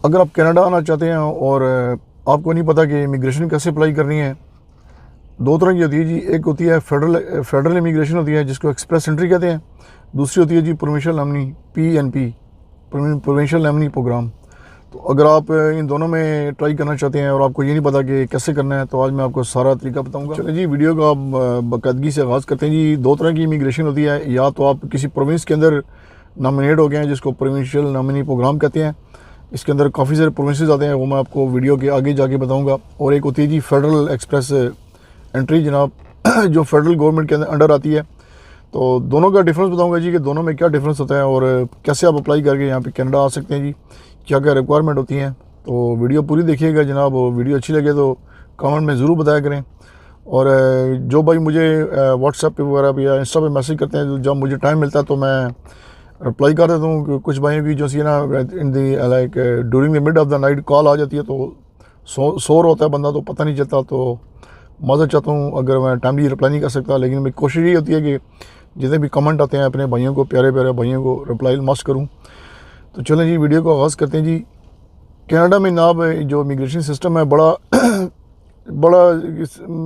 अगर आप कनाडा आना चाहते हैं और आपको नहीं पता कि इमिग्रेशन कैसे अप्लाई करनी है, दो तरह की होती है जी। एक होती है फेडरल इमिग्रेशन होती है जिसको एक्सप्रेस एंट्री कहते हैं। दूसरी होती है जी provincial nominee, PNP, provincial nominee program. तो अगर आप इन दोनों में ट्राई करना चाहते हैं और आपको ये नहीं पता कि कैसे करना है, तो आज मैं आपको सारा तरीका बताऊंगा। चलिए जी, वीडियो का आप बाकायदगी से आगाज़ करते हैं जी। दो तरह की इमिग्रेशन होती है, या तो आप किसी प्रोविंस के अंदर नॉमिनेट हो गए हैं जिसको प्रोविंशियल नॉमिनी प्रोग्राम कहते हैं। इसके अंदर काफ़ी सारे प्रोविंसेस आते हैं, वो मैं आपको वीडियो के आगे जाके बताऊंगा। और एक होती है जी फेडरल एक्सप्रेस एंट्री जनाब, जो फेडरल गवर्नमेंट के अंडर आती है। तो दोनों का डिफरेंस बताऊंगा जी कि दोनों में क्या डिफरेंस होता है और कैसे आप अप्लाई करके यहाँ पे कनाडा आ सकते हैं जी, क्या क्या रिक्वायरमेंट होती हैं। तो वीडियो पूरी देखिएगा जनाब। वीडियो अच्छी लगे तो कमेंट में ज़रूर बताया करें। और जो भाई मुझे व्हाट्सएप पे वगैरह या इंस्टा पे मैसेज करते हैं, जब मुझे टाइम मिलता है तो मैं रिप्लाई कर देता हूँ। कुछ भाइयों की जो सी ना इन दी like during the mid of the night call आ जाती है, तो सो होता है बंदा, तो पता नहीं चलता। तो माज़रत चाहता हूँ अगर मैं टाइमली रिप्लाई नहीं कर सकता, लेकिन मेरी कोशिश ये होती है कि जितने भी कमेंट आते हैं अपने भाइयों को, प्यारे प्यारे भाइयों को रिप्लाई मस्ट करूँ। तो चलें जी, वीडियो को आगाज़ करते हैं जी। कनाडा में नाब जो इमिग्रेशन सिस्टम है बड़ा बड़ा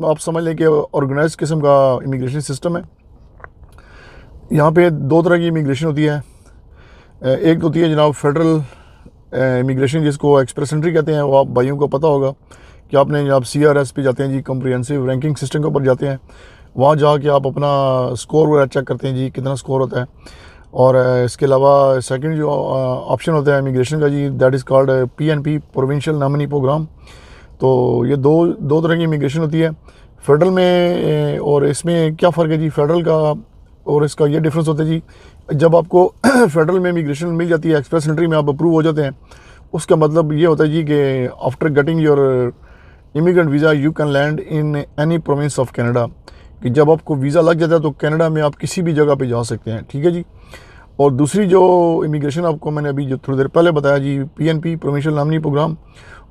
आप समझ लें कि ऑर्गेनाइज किस्म का इमिग्रेशन सिस्टम है। यहाँ पे दो तरह की इमिग्रेशन होती है। एक तो होती है जनाब फेडरल इमिग्रेशन जिसको एक्सप्रेस एंट्री कहते हैं। वो आप भाइयों को पता होगा कि आपने जब CRS पे जाते हैं जी, कम्प्रिहेंसिव रैंकिंग सिस्टम के ऊपर जाते हैं, वहाँ जाके आप अपना स्कोर वगैरह चेक करते हैं जी, कितना स्कोर होता है। और इसके अलावा सेकंड जो ऑप्शन होता है इमिग्रेशन का जी, that is called PNP, provincial nominee program. तो ये दो तरह की इमिग्रेशन होती है फेडरल में। और इसमें क्या फ़र्क है जी फेडरल का और इसका? ये डिफरेंस होता है जी, जब आपको फेडरल में इमिग्रेशन मिल जाती है, एक्सप्रेस एंट्री में आप अप्रूव हो जाते हैं, उसका मतलब ये होता है जी कि after getting your immigrant visa you can land in any province of Canada. कि जब आपको वीज़ा लग जाता है तो कनाडा में आप किसी भी जगह पे जा सकते हैं, ठीक है जी। और दूसरी जो इमिग्रेशन आपको मैंने अभी जो थोड़ी देर पहले बताया जी, PNP, प्रोविंशियल नॉमिनी प्रोग्राम,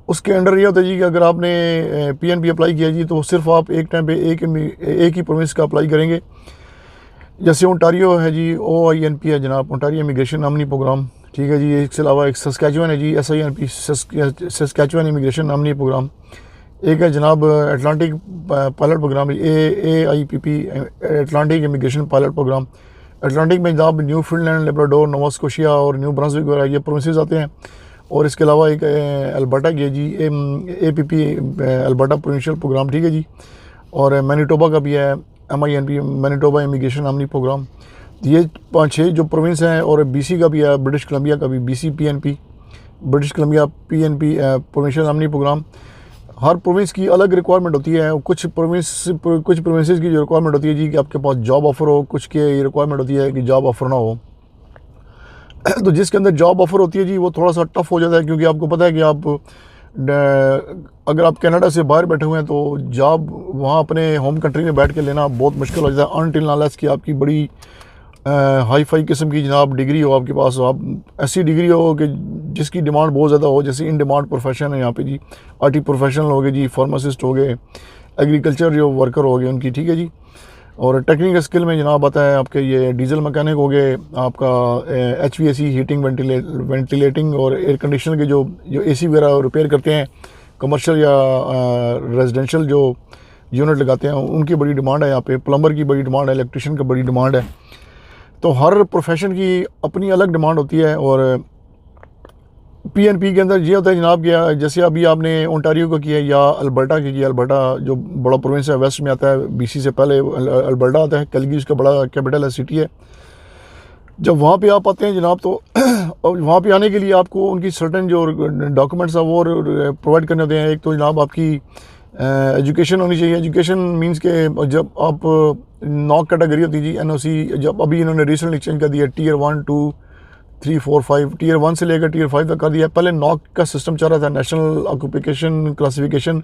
उसके अंडर ये होता है जी कि अगर आपने PNP अप्लाई किया जी, तो सिर्फ आप एक टाइम पे एक ही प्रोविंस का अप्लाई करेंगे। जैसे ओंटारियो है जी, OINP है जनाब, ओंटारियो इमिग्रेशन नॉमिनी प्रोग्राम, ठीक है जी। इसके अलावा एक सस्कैचुअन है जी, SINP, Saskatchewan immigration nominee program. एक है जनाब Atlantic pilot program, AIPP, Atlantic immigration pilot program. Atlantic में जनाब Newfoundland, Labrador, Nova Scotia और न्यू ब्रंसविक वगैरह ये प्रोविंसेस आते हैं। और इसके अलावा एक अल्बर्टा की है जी, APP, अल्बर्टा प्रोविंशियल प्रोग्राम, ठीक है जी। और मैनीटोबा का भी है MINP, Manitoba immigration nominee program. ये 5-6 जो प्रोविंस हैं। और BC का भी है, ब्रिटिश कोलंबिया का भी BC PNP, British Columbia PNP, provincial nominee program. हर प्रोविंस की अलग रिक्वायरमेंट होती है। कुछ प्रोविंसेस की जो रिक्वायरमेंट होती है जी कि आपके पास जॉब ऑफ़र हो, कुछ की रिक्वायरमेंट होती है कि जॉब ऑफ़र ना हो। तो जिसके अंदर जॉब ऑफ़र होती है जी, वो थोड़ा सा टफ हो जाता है, क्योंकि आपको पता है कि आप अगर आप कनाडा से बाहर बैठे हुए हैं तो जॉब वहाँ अपने होम कंट्री में बैठ के लेना बहुत मुश्किल हो जाता है, अनटिल अनलेस कि आपकी बड़ी हाई फाई किस्म की जनाब डिग्री हो आपके पास। आप ऐसी डिग्री हो कि जिसकी डिमांड बहुत ज़्यादा हो, जैसे इन डिमांड प्रोफेशन है यहाँ पे जी। IT प्रोफेशनल हो गए जी, फार्मासिस्ट हो गए, एग्रीकल्चर जो वर्कर हो गए उनकी, ठीक है जी। और टेक्निकल स्किल में जनाब आता है आपके ये डीजल मैकेनिक हो गए, आपका HVAC, हीटिंग, वेंटिलेटिंग और एयर कंडीशनर के जो AC वगैरह रिपेयर करते हैं, कमर्शियल या रेजिडेंशियल जो यूनिट लगाते हैं, उनकी बड़ी डिमांड है यहाँ पे। प्लम्बर की बड़ी डिमांड है, इलेक्ट्रिशियन की बड़ी डिमांड है। तो हर प्रोफेशन की अपनी अलग डिमांड होती है। और PNP के अंदर ये होता है जनाब कि जैसे अभी आपने ओंटारियो का किया या अल्बर्टा की किया। अल्बर्टा जो बड़ा प्रोविंस है, वेस्ट में आता है, BC से पहले अल्बर्टा आता है, कैलगरी उसका बड़ा कैपिटल है, सिटी है। जब वहाँ पे आप आते हैं जनाब, तो वहाँ पे आने के लिए आपको उनकी सर्टेन जो डॉक्यूमेंट्स है वो प्रोवाइड करने होते हैं। एक तो जनाब आपकी एजुकेशन होनी चाहिए। एजुकेशन मींस के जब आप नॉक कैटेगरी होती है जी, NOC, जब अभी इन्होंने रिसेंटली चेंज कर दिया, Tier 1, 2, 3, 4, 5, Tier 1 से लेकर Tier 5 तक कर दिया। पहले नॉक का सिस्टम चल रहा था, national occupation classification,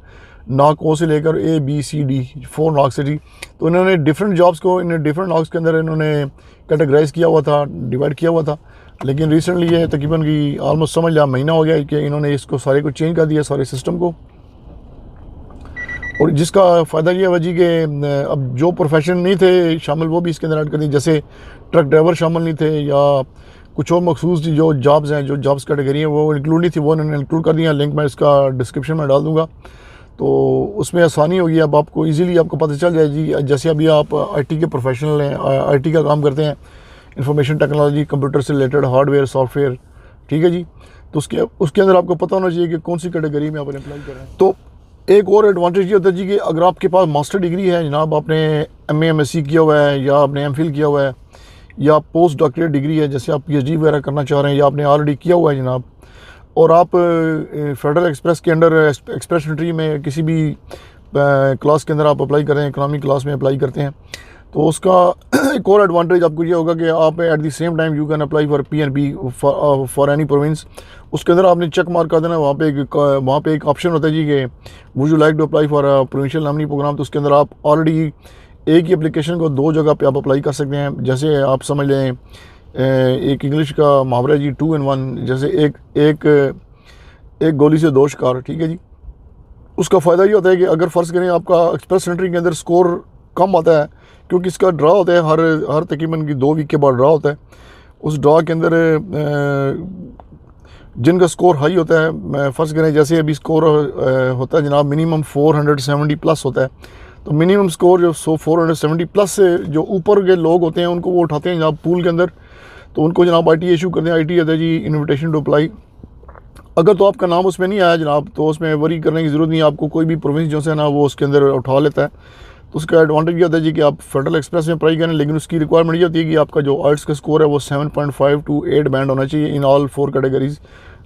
NOC O से लेकर A, B, C, D, 4 NOCs है जी। तो इन्होंने डिफरेंट जॉब्स को इन डिफरेंट नॉक्स के अंदर इन्होंने कैटेगराइज किया हुआ था, डिवाइड किया हुआ था। लेकिन रिसेंटली ये तकरीबन की ऑलमोस्ट समझ लिया महीना हो गया कि इन्होंने इसको सारे को चेंज कर दिया, सारे सिस्टम को। और जिसका फ़ायदा ये है जी कि अब जो प्रोफेशन नहीं थे शामिल वो भी इसके अंदर ऐड कर दिए। जैसे ट्रक ड्राइवर शामिल नहीं थे, या कुछ और मखसूस जो जॉब्स हैं, जो जॉब्स कैटेगरी हैं वो इंक्लूड नहीं थी, वो उन्होंने इंक्लूड कर दिया। लिंक मैं इसका डिस्क्रिप्शन में डाल दूँगा, तो उसमें आसानी होगी। अब आपको इजीली आपको पता चल जाए जी। जैसे अभी आप आईटी के प्रोफेशनल हैं, आईटी का काम करते हैं, इंफॉर्मेशन टेक्नोलॉजी, कंप्यूटर से रिलेटेड हार्डवेयर सॉफ्टवेयर, ठीक है जी, तो उसके अंदर आपको पता होना चाहिए कि कौन सी कैटेगरी में आप अप्लाई कर रहे हैं। तो एक और एडवांटेज ये होता है जी कि अगर आपके पास मास्टर डिग्री है जनाब, आपने एमए एमएससी किया हुआ है या आपने एमफिल किया हुआ है या पोस्ट डॉक्टरेट डिग्री है, जैसे आप पीएचडी वगैरह करना चाह रहे हैं या आपने ऑलरेडी किया हुआ है जनाब, और आप फेडरल एक्सप्रेस के अंडर एक्सप्रेस एंट्री में किसी भी क्लास के अंदर आप अप्लाई कर रहे हैं, इकोनॉमिक क्लास में अप्लाई करते हैं, तो उसका एक और एडवांटेज आपको ये होगा कि आप at the same time you can apply for PNP for any province. उसके अंदर आपने चेक मार्क कर देना, वहाँ पे एक ऑप्शन होता है जी कि would you like to apply for provincial nominee program. तो उसके अंदर आप ऑलरेडी एक ही एप्लीकेशन को दो जगह पे आप अप्लाई कर सकते हैं। जैसे आप समझ लें एक इंग्लिश का मुहावरा जी 2 in 1, जैसे एक गोली से दो शिकार, ठीक है जी। उसका फ़ायदा ये होता है कि अगर फ़र्ज़ करें आपका एक्सप्रेस एंट्री के अंदर स्कोर कम आता है, क्योंकि इसका ड्रा होता है हर तकरीबन की 2 वीक के बाद ड्रा होता है। उस ड्रा के अंदर जिनका स्कोर हाई होता है, मैं फ़र्ज़ करें जैसे अभी स्कोर होता है जनाब मिनिमम 470 प्लस होता है, तो मिनिमम स्कोर जो 470 प्लस से जो ऊपर के लोग होते हैं उनको वो उठाते हैं जनाब पूल के अंदर, तो उनको जनाब आईटी इशू करते हैं। आईटी होता है जी इन्विटेशन टू अप्लाई। अगर तो आपका नाम उसमें नहीं आया जनाब, तो उसमें वरी करने की ज़रूरत नहीं है आपको, कोई भी प्रोविंस जो है ना वो उसके अंदर उठा लेता है। तो उसका एडवांटेज ये होता है जी कि आप फेडरल एक्सप्रेस में अप्लाई करें, लेकिन उसकी रिक्वायरमेंट ये होती है कि आपका जो आइट्स का स्कोर है वो 7.5 to 8 बैंड होना चाहिए in all 4 categories,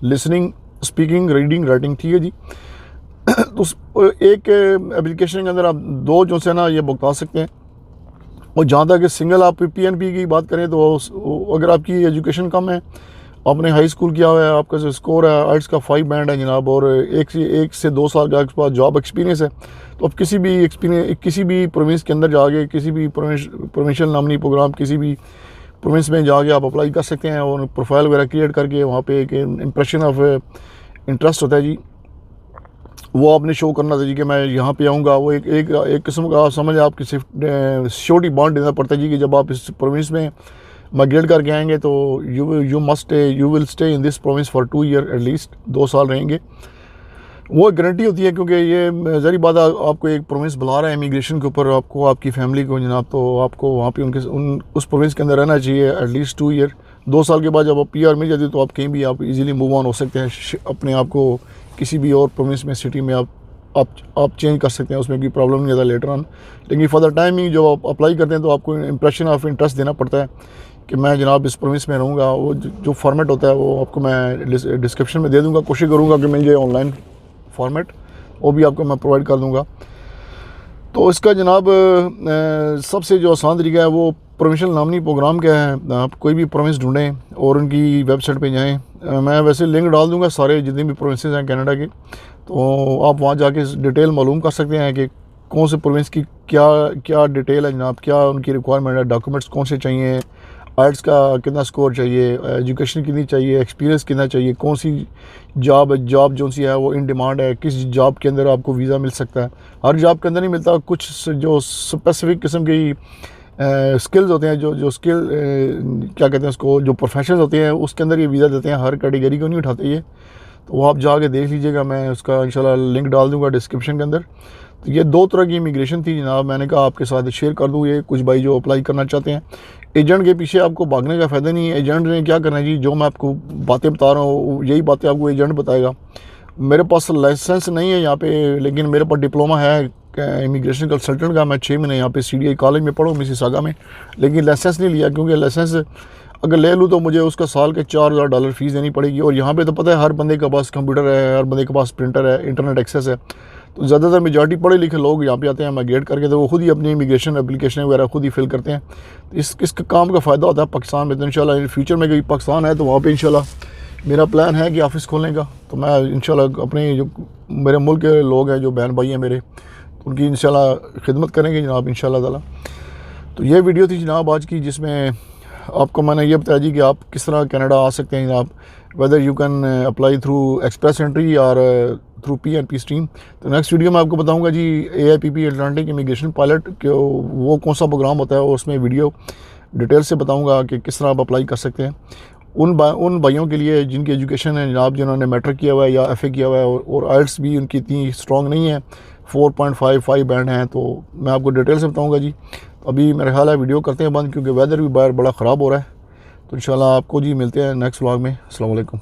listening, speaking, reading, writing, ठीक है जी। तो एक एप्लीकेशन के अंदर आप 2 जो है ना ये भुगता सकते हैं। और जहाँ तक सिंगल आप पीएनपी की बात करें, तो अगर आपकी एजुकेशन कम है, आपने हाई स्कूल किया हुआ है, आपका जो स्कोर है आइट्स का 5 बैंड है जनाब, और 1 से 2 साल का आपके पास जॉब एक्सपीरियंस है, तो आप किसी भी प्रोविंस के अंदर जाके, किसी भी प्रोविंशियल नॉमिनी प्रोग्राम, किसी भी प्रोविंस में जाके आप अप्लाई कर सकते हैं। और प्रोफाइल वगैरह क्रिएट करके वहाँ पे एक इम्प्रेशन ऑफ इंटरेस्ट होता है जी, वो आपने शो करना था जी कि मैं यहाँ पे आऊँगा। वो एक किस्म का समझ आपकी श्योरिटी बॉन्ड देना पड़ता है जी कि जब आप इस प्रोविंस में माइग्रेट करके आएंगे तो you will stay in this province for 2 year at least, 2 साल रहेंगे। वो एक गारंटी होती है, क्योंकि ये ज़ाहिर बात आपको एक प्रोविंस बुला रहा है इमिग्रेशन के ऊपर, आपको आपकी फैमिली को जनाब, तो आपको वहाँ पे उस प्रोविंस के अंदर रहना चाहिए एटलीस्ट 2 ईयर। 2 साल के बाद जब आप पीआर मिल जाती है तो आप कहीं भी आप इजीली मूव ऑन हो सकते हैं, अपने आप को किसी भी और प्रोविंस में, सिटी में आप चेंज कर सकते हैं, उसमें कोई प्रॉब्लम नहीं आता लेटर ऑन। लेकिन फॉर द टाइमिंग जो आप अप्लाई करते हैं तो आपको इंप्रेशन ऑफ इंटरेस्ट देना पड़ता है कि मैं जनाब इस प्रोविंस में रहूँगा। वो जो फॉर्मेट होता है वो आपको मैं डिस्क्रिप्शन में दे दूँगा, कोशिश करूँगा कि मिल जाए ऑनलाइन फॉर्मेट, वो भी आपको मैं प्रोवाइड कर दूँगा। तो इसका जनाब सबसे जो आसान तरीका है वो प्रोविंशियल नॉमिनी प्रोग्राम क्या है। आप कोई भी प्रोविंस ढूंढें और उनकी वेबसाइट पे जाएं, मैं वैसे लिंक डाल दूंगा सारे जितने भी प्रोविंसेस हैं कनाडा के, तो आप वहाँ जाके डिटेल मालूम कर सकते हैं कि कौन से प्रोविंस की क्या डिटेल है जनाब, क्या उनकी रिक्वायरमेंट है, डॉक्यूमेंट्स कौन से चाहिए, आइट्स का कितना स्कोर चाहिए, एजुकेशन कितनी चाहिए, एक्सपीरियंस कितना चाहिए, कौन सी जॉब जो सी है वो इन डिमांड है, किस जॉब के अंदर आपको वीज़ा मिल सकता है। हर जॉब के अंदर नहीं मिलता, कुछ जो स्पेसिफिक किस्म की स्किल्स होते हैं, जो स्किल क्या कहते हैं उसको, जो प्रोफेशनल होते हैं उसके अंदर ये वीज़ा देते हैं, हर कैटेगरी को नहीं उठाते ये। तो वो आप जाके देख लीजिएगा, मैं उसका इंशाल्लाह लिंक डाल दूँगा डिस्क्रिप्शन के अंदर। तो ये 2 तरह की इमिग्रेशन थी जनाब, मैंने कहा आपके साथ शेयर कर दूँ। ये कुछ भाई जो अप्लाई करना चाहते हैं, एजेंट के पीछे आपको भागने का फ़ायदा नहीं है। एजेंट ने क्या करना है जी, जो मैं आपको बातें बता रहा हूँ यही बातें आपको एजेंट बताएगा। मेरे पास लाइसेंस नहीं है यहाँ पे, लेकिन मेरे पास डिप्लोमा है इमिग्रेशन कंसल्टेंट का। मैं 6 महीने यहाँ पे CDI कॉलेज में पढ़ूँ मिसिसागा में, लेकिन लाइसेंस नहीं लिया, क्योंकि लाइसेंस अगर ले लूँ तो मुझे उसका साल के $4000 फ़ीस देनी पड़ेगी। और यहाँ पे तो पता है हर बंदे के पास कंप्यूटर है, हर बंदे के पास प्रिंटर है, इंटरनेट एक्सेस है। तो ज़्यादातर मेजॉरिटी पढ़े लिखे लोग यहाँ पे आते हैं माइग्रेट करके, तो वो खुद ही अपनी इमिग्रेशन एप्लीकेशन वगैरह खुद ही फिल करते हैं। तो इसका काम का फ़ायदा होता है पाकिस्तान में। तो इंशाल्लाह फ्यूचर में कभी पाकिस्तान है तो वहाँ पे इंशाल्लाह मेरा प्लान है कि ऑफ़िस खोलने का। तो मैं इंशाल्लाह अपने जो मेरे मुल्क के लोग हैं, जो बहन भाई हैं मेरे, उनकी इंशाल्लाह खिदमत करेंगे जनाब इंशाल्लाह ताला। तो ये वीडियो थी जनाब आज की, जिसमें आपको मैंने ये बताया जी कि आप किस तरह कनाडा आ सकते हैं जनाब, whether you can apply through express entry और थ्रू PNP स्ट्रीम। तो नेक्स्ट वीडियो में आपको बताऊंगा जी AIPP अटलांटिक इमिग्रेशन पायलट के वो कौन सा प्रोग्राम होता है, और उसमें वीडियो डिटेल से बताऊंगा कि किस तरह आप अप्लाई कर सकते हैं। उन भाइयों के लिए जिनकी एजुकेशन है जनाब, जिन्होंने मैट्रिक किया हुआ है या एफ़ए किया हुआ है और आइल्स भी उनकी इतनी स्ट्रॉन्ग नहीं है, 4.55 बैंड हैं, तो मैं आपको डिटेल से बताऊँगा जी। अभी मेरा ख्याल है वीडियो करते हैं बंद, क्योंकि वेदर भी बाहर बड़ा ख़राब हो रहा है। तो इंशाल्लाह आपको जी मिलते हैं नेक्स्ट व्लॉग में। अस्सलाम वालेकुम।